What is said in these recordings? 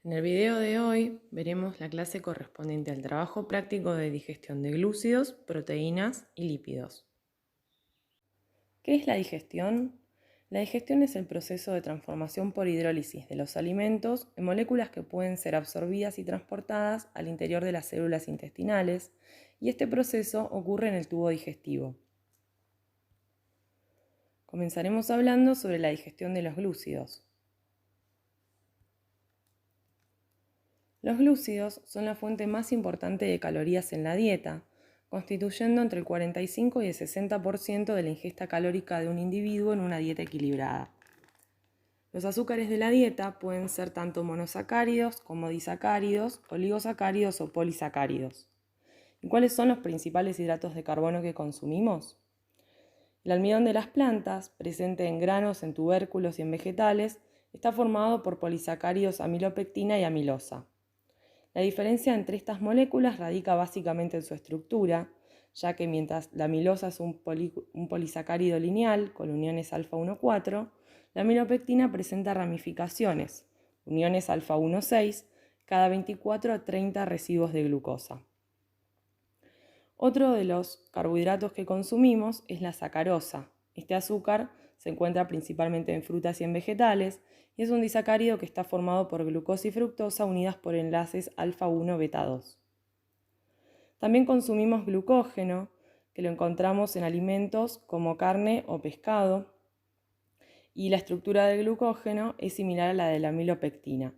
En el video de hoy veremos la clase correspondiente al trabajo práctico de digestión de glúcidos, proteínas y lípidos. ¿Qué es la digestión? La digestión es el proceso de transformación por hidrólisis de los alimentos en moléculas que pueden ser absorbidas y transportadas al interior de las células intestinales, y este proceso ocurre en el tubo digestivo. Comenzaremos hablando sobre la digestión de los glúcidos. Los glúcidos son la fuente más importante de calorías en la dieta, constituyendo entre el 45 y el 60% de la ingesta calórica de un individuo en una dieta equilibrada. Los azúcares de la dieta pueden ser tanto monosacáridos como disacáridos, oligosacáridos o polisacáridos. ¿Y cuáles son los principales hidratos de carbono que consumimos? El almidón de las plantas, presente en granos, en tubérculos y en vegetales, está formado por polisacáridos amilopectina y amilosa. La diferencia entre estas moléculas radica básicamente en su estructura, ya que mientras la amilosa es un polisacárido lineal con uniones alfa-1,4, la amilopectina presenta ramificaciones, uniones alfa-1,6, cada 24 a 30 residuos de glucosa. Otro de los carbohidratos que consumimos es la sacarosa. Este azúcar se encuentra principalmente en frutas y en vegetales y es un disacárido que está formado por glucosa y fructosa unidas por enlaces alfa-1 beta-2. También consumimos glucógeno, que lo encontramos en alimentos como carne o pescado, y la estructura del glucógeno es similar a la de la amilopectina.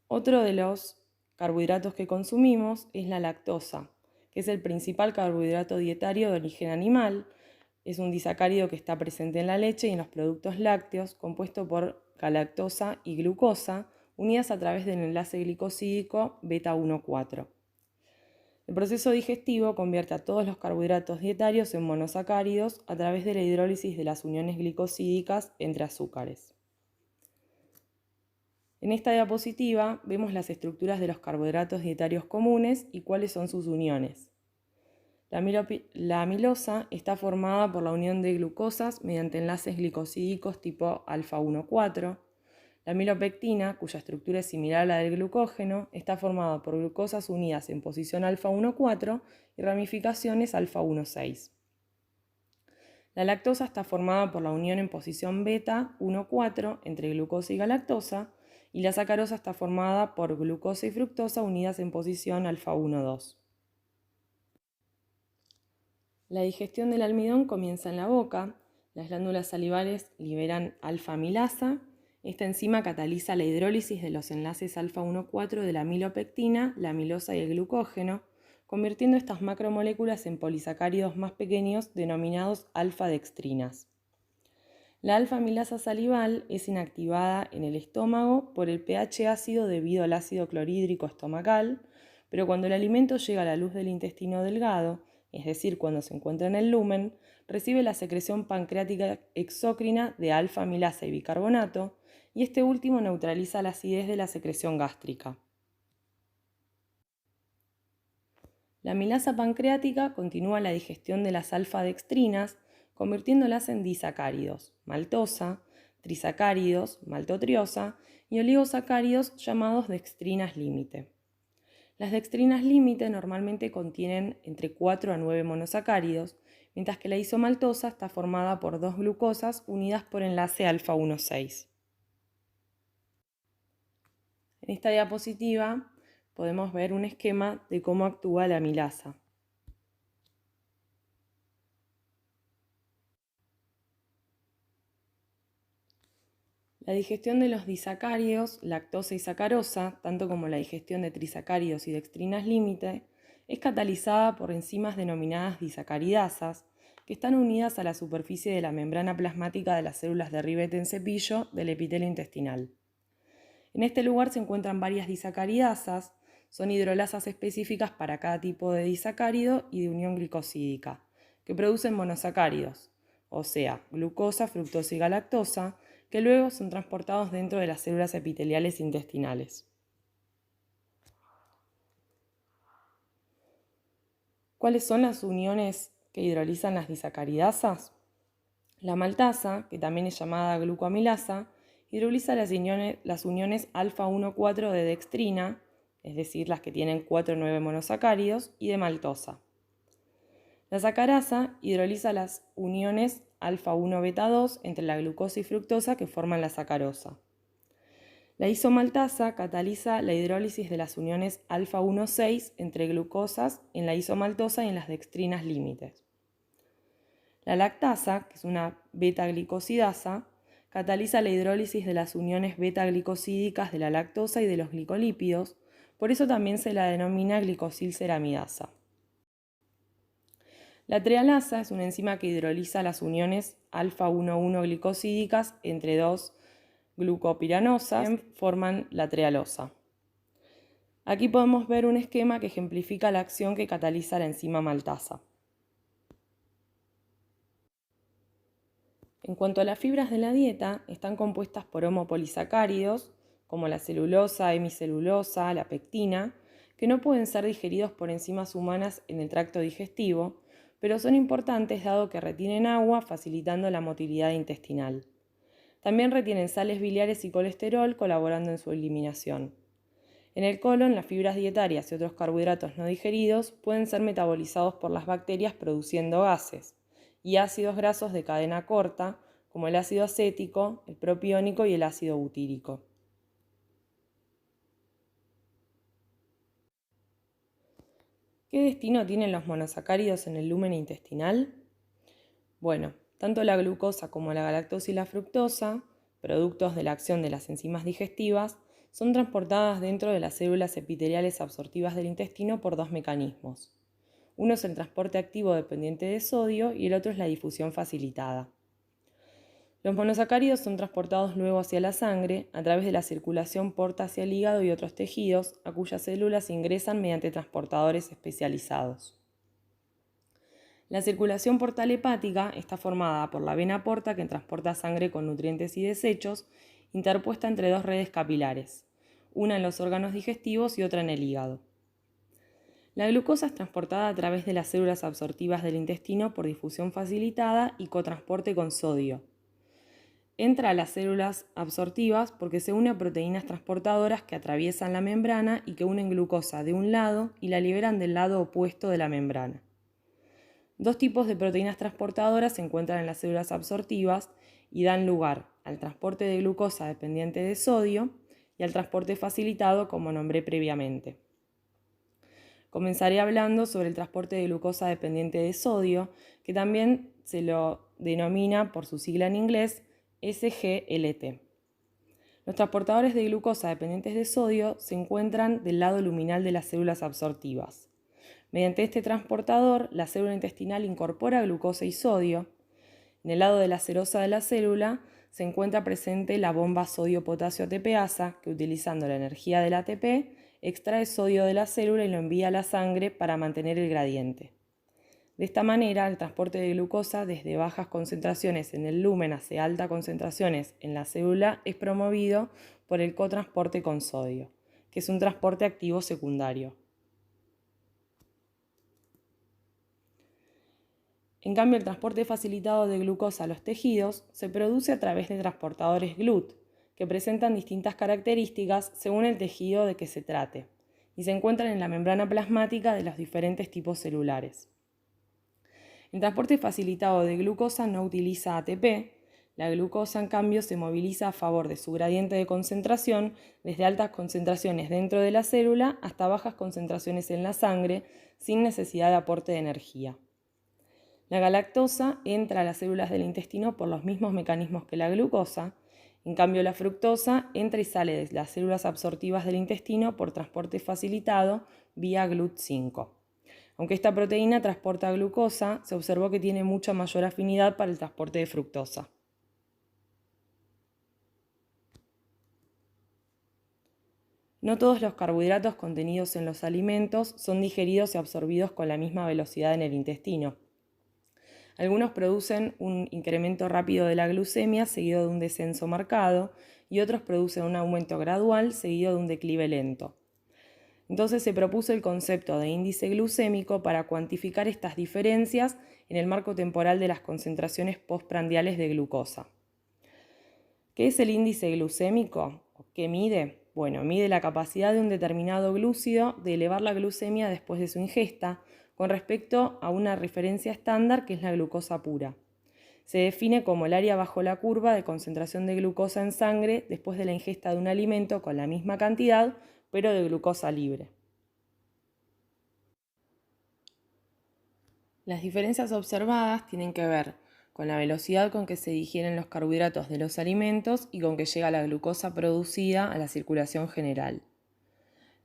Otro de los carbohidratos que consumimos es la lactosa, que es el principal carbohidrato dietario de origen animal. Es un disacárido que está presente en la leche y en los productos lácteos, compuesto por galactosa y glucosa, unidas a través del enlace glicosídico beta-1,4. El proceso digestivo convierte a todos los carbohidratos dietarios en monosacáridos a través de la hidrólisis de las uniones glicosídicas entre azúcares. En esta diapositiva vemos las estructuras de los carbohidratos dietarios comunes y cuáles son sus uniones. La amilosa está formada por la unión de glucosas mediante enlaces glicosídicos tipo alfa-1,4. La amilopectina, cuya estructura es similar a la del glucógeno, está formada por glucosas unidas en posición alfa-1,4 y ramificaciones alfa-1,6. La lactosa está formada por la unión en posición beta-1,4 entre glucosa y galactosa, y la sacarosa está formada por glucosa y fructosa unidas en posición alfa-1,2. La digestión del almidón comienza en la boca. Las glándulas salivales liberan alfa-amilasa. Esta enzima cataliza la hidrólisis de los enlaces alfa-1,4 de la amilopectina, la amilosa y el glucógeno, convirtiendo estas macromoléculas en polisacáridos más pequeños denominados alfa-dextrinas. La alfa-amilasa salival es inactivada en el estómago por el pH ácido debido al ácido clorhídrico estomacal, pero cuando el alimento llega a la luz del intestino delgado, es decir, cuando se encuentra en el lumen, recibe la secreción pancreática exócrina de alfa-amilasa y bicarbonato, y este último neutraliza la acidez de la secreción gástrica. La amilasa pancreática continúa la digestión de las alfa-dextrinas, convirtiéndolas en disacáridos, maltosa, trisacáridos, maltotriosa, y oligosacáridos llamados dextrinas límite. Las dextrinas límite normalmente contienen entre 4 a 9 monosacáridos, mientras que la isomaltosa está formada por 2 glucosas unidas por enlace alfa-1,6. En esta diapositiva podemos ver un esquema de cómo actúa la amilasa. La digestión de los disacáridos, lactosa y sacarosa, tanto como la digestión de trisacáridos y dextrinas límite, es catalizada por enzimas denominadas disacaridasas, que están unidas a la superficie de la membrana plasmática de las células de ribete en cepillo del epitelio intestinal. En este lugar se encuentran varias disacaridasas, son hidrolasas específicas para cada tipo de disacárido y de unión glicosídica, que producen monosacáridos, o sea, glucosa, fructosa y galactosa, que luego son transportados dentro de las células epiteliales intestinales. ¿Cuáles son las uniones que hidrolizan las disacaridasas? La maltasa, que también es llamada glucoamilasa, hidroliza las uniones alfa-1,4 de dextrina, es decir, las que tienen 4,9 monosacáridos, y de maltosa. La sacarasa hidroliza las uniones alfa-1-beta-2 entre la glucosa y fructosa que forman la sacarosa. La isomaltasa cataliza la hidrólisis de las uniones alfa-1,6 entre glucosas en la isomaltosa y en las dextrinas límites. La lactasa, que es una beta-glicosidasa, cataliza la hidrólisis de las uniones beta-glicosídicas de la lactosa y de los glicolípidos, por eso también se la denomina glicosilceramidasa. La trealasa es una enzima que hidroliza las uniones alfa-1,1 glicosídicas entre dos glucopiranosas que forman la trealosa. Aquí podemos ver un esquema que ejemplifica la acción que cataliza la enzima maltasa. En cuanto a las fibras de la dieta, están compuestas por homopolisacáridos, como la celulosa, hemicelulosa, la pectina, que no pueden ser digeridos por enzimas humanas en el tracto digestivo, pero son importantes dado que retienen agua, facilitando la motilidad intestinal. También retienen sales biliares y colesterol, colaborando en su eliminación. En el colon, las fibras dietarias y otros carbohidratos no digeridos pueden ser metabolizados por las bacterias produciendo gases y ácidos grasos de cadena corta, como el ácido acético, el propiónico y el ácido butírico. ¿Qué destino tienen los monosacáridos en el lumen intestinal? Bueno, tanto la glucosa como la galactosa y la fructosa, productos de la acción de las enzimas digestivas, son transportadas dentro de las células epiteliales absortivas del intestino por dos mecanismos. Uno es el transporte activo dependiente de sodio y el otro es la difusión facilitada. Los monosacáridos son transportados luego hacia la sangre, a través de la circulación porta hacia el hígado y otros tejidos, a cuyas células ingresan mediante transportadores especializados. La circulación portal hepática está formada por la vena porta que transporta sangre con nutrientes y desechos, interpuesta entre dos redes capilares, una en los órganos digestivos y otra en el hígado. La glucosa es transportada a través de las células absortivas del intestino por difusión facilitada y cotransporte con sodio. Entra a las células absortivas porque se une a proteínas transportadoras que atraviesan la membrana y que unen glucosa de un lado y la liberan del lado opuesto de la membrana. Dos tipos de proteínas transportadoras se encuentran en las células absortivas y dan lugar al transporte de glucosa dependiente de sodio y al transporte facilitado, como nombré previamente. Comenzaré hablando sobre el transporte de glucosa dependiente de sodio, que también se lo denomina por su sigla en inglés SGLT. Los transportadores de glucosa dependientes de sodio se encuentran del lado luminal de las células absortivas. Mediante este transportador, la célula intestinal incorpora glucosa y sodio. En el lado de la serosa de la célula se encuentra presente la bomba sodio-potasio ATPasa, que utilizando la energía del ATP, extrae sodio de la célula y lo envía a la sangre para mantener el gradiente. De esta manera, el transporte de glucosa desde bajas concentraciones en el lumen hacia altas concentraciones en la célula es promovido por el cotransporte con sodio, que es un transporte activo secundario. En cambio, el transporte facilitado de glucosa a los tejidos se produce a través de transportadores GLUT, que presentan distintas características según el tejido de que se trate, y se encuentran en la membrana plasmática de los diferentes tipos celulares. El transporte facilitado de glucosa no utiliza ATP, la glucosa en cambio se moviliza a favor de su gradiente de concentración desde altas concentraciones dentro de la célula hasta bajas concentraciones en la sangre sin necesidad de aporte de energía. La galactosa entra a las células del intestino por los mismos mecanismos que la glucosa. En cambio, la fructosa entra y sale de las células absortivas del intestino por transporte facilitado vía GLUT5. Aunque esta proteína transporta glucosa, se observó que tiene mucha mayor afinidad para el transporte de fructosa. No todos los carbohidratos contenidos en los alimentos son digeridos y absorbidos con la misma velocidad en el intestino. Algunos producen un incremento rápido de la glucemia seguido de un descenso marcado y otros producen un aumento gradual seguido de un declive lento. Entonces se propuso el concepto de índice glucémico para cuantificar estas diferencias en el marco temporal de las concentraciones postprandiales de glucosa. ¿Qué es el índice glucémico? ¿Qué mide? Bueno, mide la capacidad de un determinado glúcido de elevar la glucemia después de su ingesta con respecto a una referencia estándar que es la glucosa pura. Se define como el área bajo la curva de concentración de glucosa en sangre después de la ingesta de un alimento con la misma cantidad, pero de glucosa libre. Las diferencias observadas tienen que ver con la velocidad con que se digieren los carbohidratos de los alimentos y con que llega la glucosa producida a la circulación general.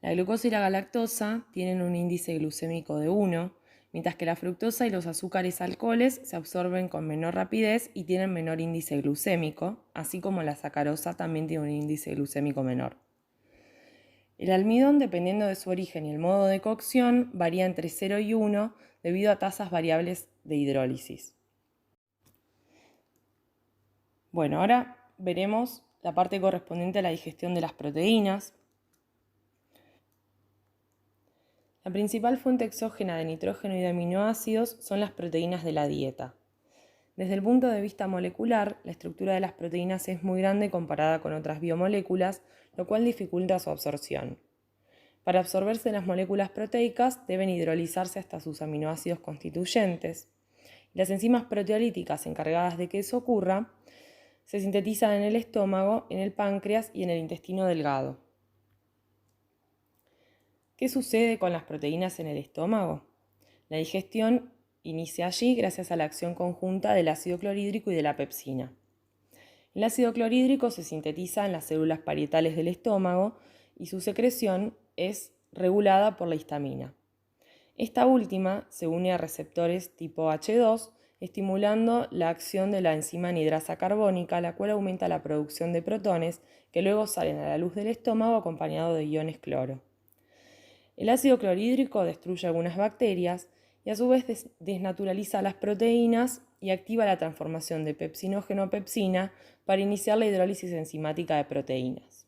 La glucosa y la galactosa tienen un índice glucémico de 1, mientras que la fructosa y los azúcares alcoholes se absorben con menor rapidez y tienen menor índice glucémico, así como la sacarosa también tiene un índice glucémico menor. El almidón, dependiendo de su origen y el modo de cocción, varía entre 0 y 1 debido a tasas variables de hidrólisis. Bueno, ahora veremos la parte correspondiente a la digestión de las proteínas. La principal fuente exógena de nitrógeno y de aminoácidos son las proteínas de la dieta. Desde el punto de vista molecular, la estructura de las proteínas es muy grande comparada con otras biomoléculas, lo cual dificulta su absorción. Para absorberse las moléculas proteicas deben hidrolizarse hasta sus aminoácidos constituyentes. Las enzimas proteolíticas encargadas de que eso ocurra se sintetizan en el estómago, en el páncreas y en el intestino delgado. ¿Qué sucede con las proteínas en el estómago? La digestión inicia allí gracias a la acción conjunta del ácido clorhídrico y de la pepsina. El ácido clorhídrico se sintetiza en las células parietales del estómago y su secreción es regulada por la histamina. Esta última se une a receptores tipo H2, estimulando la acción de la enzima anidrasa carbónica, la cual aumenta la producción de protones que luego salen a la luz del estómago acompañado de iones cloro. El ácido clorhídrico destruye algunas bacterias y a su vez desnaturaliza las proteínas y activa la transformación de pepsinógeno a pepsina para iniciar la hidrólisis enzimática de proteínas.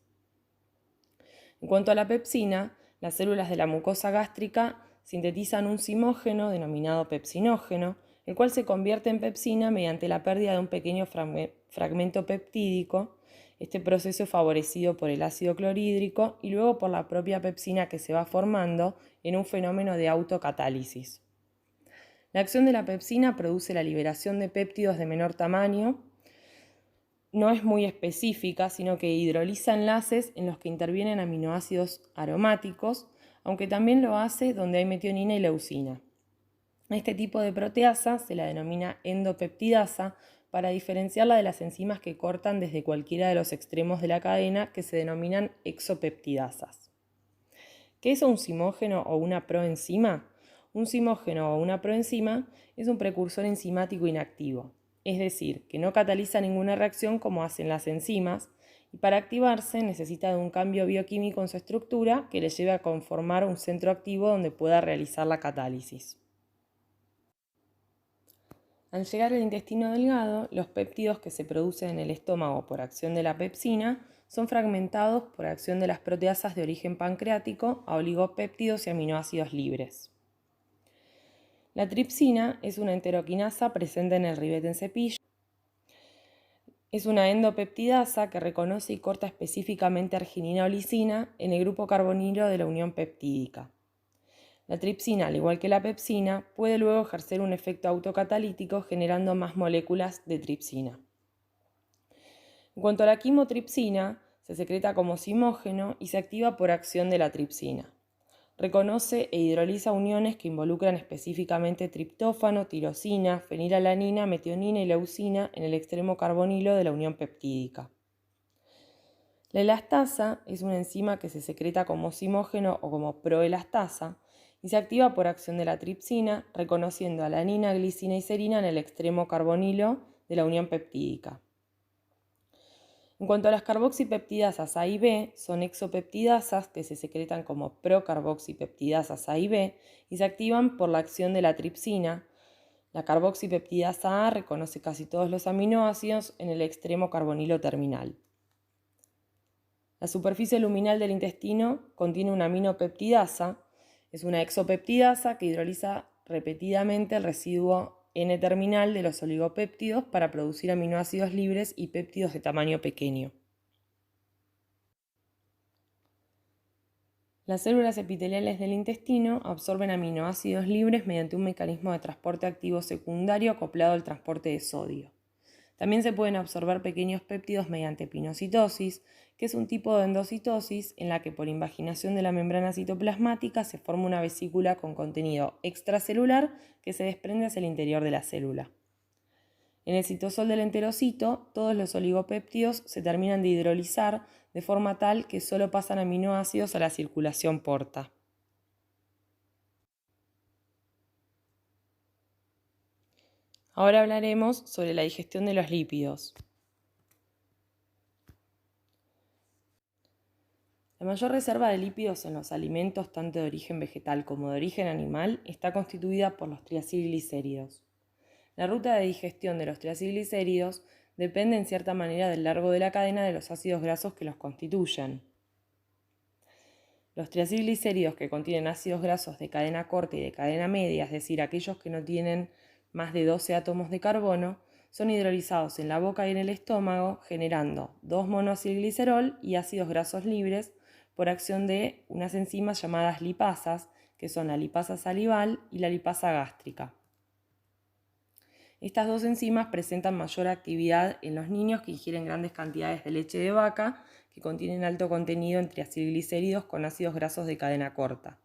En cuanto a la pepsina, las células de la mucosa gástrica sintetizan un zimógeno denominado pepsinógeno, el cual se convierte en pepsina mediante la pérdida de un pequeño fragmento peptídico. Este proceso es favorecido por el ácido clorhídrico y luego por la propia pepsina que se va formando en un fenómeno de autocatálisis. La acción de la pepsina produce la liberación de péptidos de menor tamaño. No es muy específica, sino que hidroliza enlaces en los que intervienen aminoácidos aromáticos, aunque también lo hace donde hay metionina y leucina. A este tipo de proteasa se la denomina endopeptidasa para diferenciarla de las enzimas que cortan desde cualquiera de los extremos de la cadena, que se denominan exopeptidasas. ¿Qué es un zimógeno o una proenzima? Un zimógeno o una proenzima es un precursor enzimático inactivo, es decir, que no cataliza ninguna reacción como hacen las enzimas, y para activarse necesita de un cambio bioquímico en su estructura que le lleve a conformar un centro activo donde pueda realizar la catálisis. Al llegar al intestino delgado, los péptidos que se producen en el estómago por acción de la pepsina son fragmentados por acción de las proteasas de origen pancreático a oligopéptidos y aminoácidos libres. La tripsina es una enteroquinasa presente en el ribete en cepillo. Es una endopeptidasa que reconoce y corta específicamente arginina o lisina en el grupo carbonilo de la unión peptídica. La tripsina, al igual que la pepsina, puede luego ejercer un efecto autocatalítico generando más moléculas de tripsina. En cuanto a la quimotripsina, se secreta como zimógeno y se activa por acción de la tripsina. Reconoce e hidroliza uniones que involucran específicamente triptófano, tirosina, fenilalanina, metionina y leucina en el extremo carbonilo de la unión peptídica. La elastasa es una enzima que se secreta como zimógeno o como proelastasa y se activa por acción de la tripsina, reconociendo alanina, glicina y serina en el extremo carbonilo de la unión peptídica. En cuanto a las carboxipeptidasas A y B, son exopeptidasas que se secretan como procarboxipeptidasas A y B y se activan por la acción de la tripsina. La carboxipeptidasa A reconoce casi todos los aminoácidos en el extremo carbonilo terminal. La superficie luminal del intestino contiene una aminopeptidasa. Es una exopeptidasa que hidroliza repetidamente el residuo N-terminal de los oligopéptidos para producir aminoácidos libres y péptidos de tamaño pequeño. Las células epiteliales del intestino absorben aminoácidos libres mediante un mecanismo de transporte activo secundario acoplado al transporte de sodio. También se pueden absorber pequeños péptidos mediante pinocitosis, que es un tipo de endocitosis en la que por invaginación de la membrana citoplasmática se forma una vesícula con contenido extracelular que se desprende hacia el interior de la célula. En el citosol del enterocito, todos los oligopéptidos se terminan de hidrolizar de forma tal que solo pasan aminoácidos a la circulación porta. Ahora hablaremos sobre la digestión de los lípidos. La mayor reserva de lípidos en los alimentos, tanto de origen vegetal como de origen animal, está constituida por los triacilglicéridos. La ruta de digestión de los triacilglicéridos depende en cierta manera del largo de la cadena de los ácidos grasos que los constituyen. Los triacilglicéridos que contienen ácidos grasos de cadena corta y de cadena media, es decir, aquellos que no tienen más de 12 átomos de carbono, son hidrolizados en la boca y en el estómago, generando 2-monoacilglicerol y ácidos grasos libres por acción de unas enzimas llamadas lipasas, que son la lipasa salival y la lipasa gástrica. Estas dos enzimas presentan mayor actividad en los niños que ingieren grandes cantidades de leche de vaca, que contienen alto contenido en triacilglicéridos con ácidos grasos de cadena corta.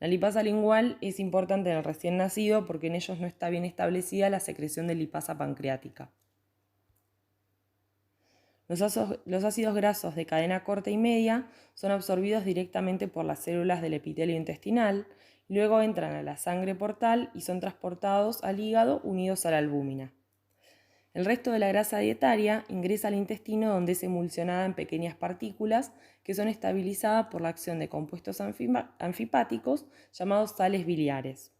La lipasa lingual es importante en el recién nacido porque en ellos no está bien establecida la secreción de lipasa pancreática. Los ácidos grasos de cadena corta y media son absorbidos directamente por las células del epitelio intestinal, y luego entran a la sangre portal y son transportados al hígado unidos a la albúmina. El resto de la grasa dietaria ingresa al intestino donde es emulsionada en pequeñas partículas que son estabilizadas por la acción de compuestos anfipáticos llamados sales biliares.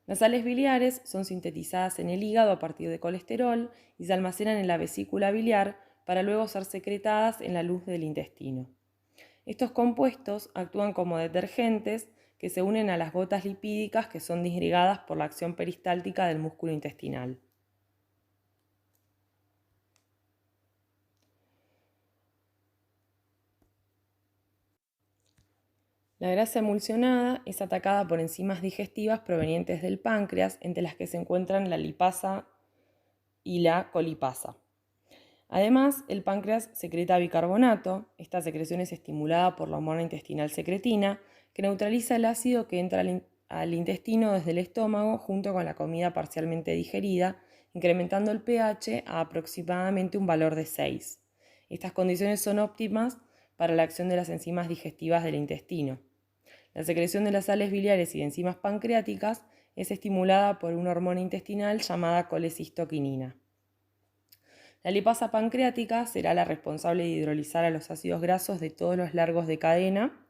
Las sales biliares son sintetizadas en el hígado a partir de colesterol y se almacenan en la vesícula biliar para luego ser secretadas en la luz del intestino. Estos compuestos actúan como detergentes que se unen a las gotas lipídicas que son disgregadas por la acción peristáltica del músculo intestinal. La grasa emulsionada es atacada por enzimas digestivas provenientes del páncreas, entre las que se encuentran la lipasa y la colipasa. Además, el páncreas secreta bicarbonato. Esta secreción es estimulada por la hormona intestinal secretina, que neutraliza el ácido que entra al intestino desde el estómago junto con la comida parcialmente digerida, incrementando el pH a aproximadamente un valor de 6. Estas condiciones son óptimas para la acción de las enzimas digestivas del intestino. La secreción de las sales biliares y de enzimas pancreáticas es estimulada por una hormona intestinal llamada colecistoquinina. La lipasa pancreática será la responsable de hidrolizar a los ácidos grasos de todos los largos de cadena,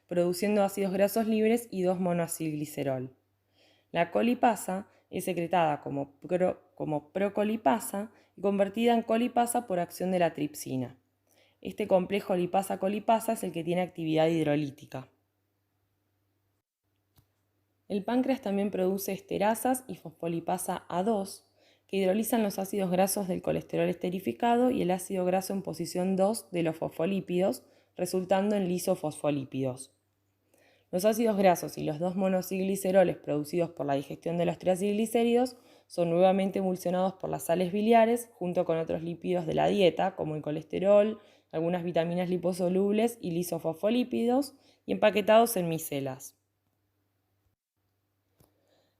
produciendo ácidos grasos libres y 2-monoacilglicerol. La colipasa es secretada como procolipasa y convertida en colipasa por acción de la tripsina. Este complejo lipasa-colipasa es el que tiene actividad hidrolítica. El páncreas también produce esterasas y fosfolipasa A2, que hidrolizan los ácidos grasos del colesterol esterificado y el ácido graso en posición 2 de los fosfolípidos, resultando en lisofosfolípidos. Los ácidos grasos y los 2-monoacilgliceroles producidos por la digestión de los triacilglicéridos son nuevamente emulsionados por las sales biliares junto con otros lípidos de la dieta, como el colesterol, algunas vitaminas liposolubles y lisofosfolípidos, y empaquetados en micelas.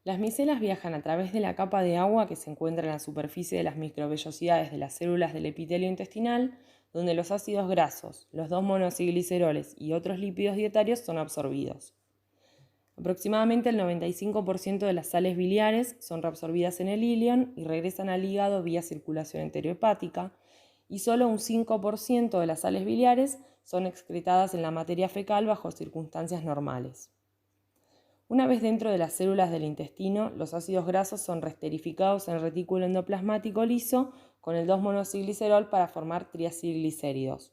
Las micelas viajan a través de la capa de agua que se encuentra en la superficie de las microvellosidades de las células del epitelio intestinal, donde los ácidos grasos, los 2-monoacilgliceroles y otros lípidos dietarios son absorbidos. Aproximadamente el 95% de las sales biliares son reabsorbidas en el ilion y regresan al hígado vía circulación enterohepática, y solo un 5% de las sales biliares son excretadas en la materia fecal bajo circunstancias normales. Una vez dentro de las células del intestino, los ácidos grasos son reesterificados en el retículo endoplasmático liso con el 2-monoacilglicerol para formar triacilglicéridos.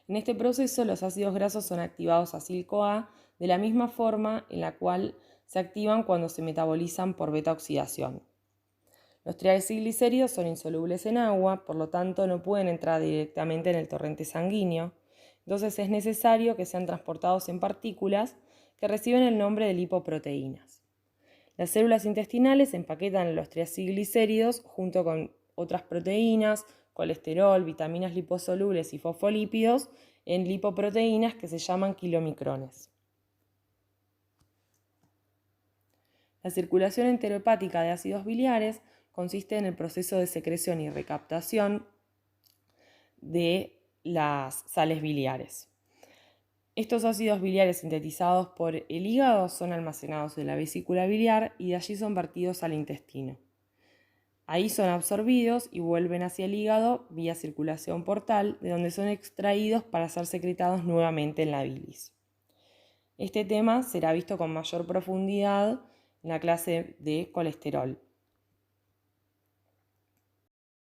En este proceso, los ácidos grasos son activados acil-CoA de la misma forma en la cual se activan cuando se metabolizan por beta-oxidación. Los triglicéridos son insolubles en agua, por lo tanto no pueden entrar directamente en el torrente sanguíneo, entonces es necesario que sean transportados en partículas que reciben el nombre de lipoproteínas. Las células intestinales empaquetan los triglicéridos junto con otras proteínas, colesterol, vitaminas liposolubles y fosfolípidos en lipoproteínas que se llaman kilomicrones. La circulación enterohepática de ácidos biliares consiste en el proceso de secreción y recaptación de las sales biliares. Estos ácidos biliares sintetizados por el hígado son almacenados en la vesícula biliar y de allí son vertidos al intestino. Ahí son absorbidos y vuelven hacia el hígado vía circulación portal, de donde son extraídos para ser secretados nuevamente en la bilis. Este tema será visto con mayor profundidad en la clase de colesterol.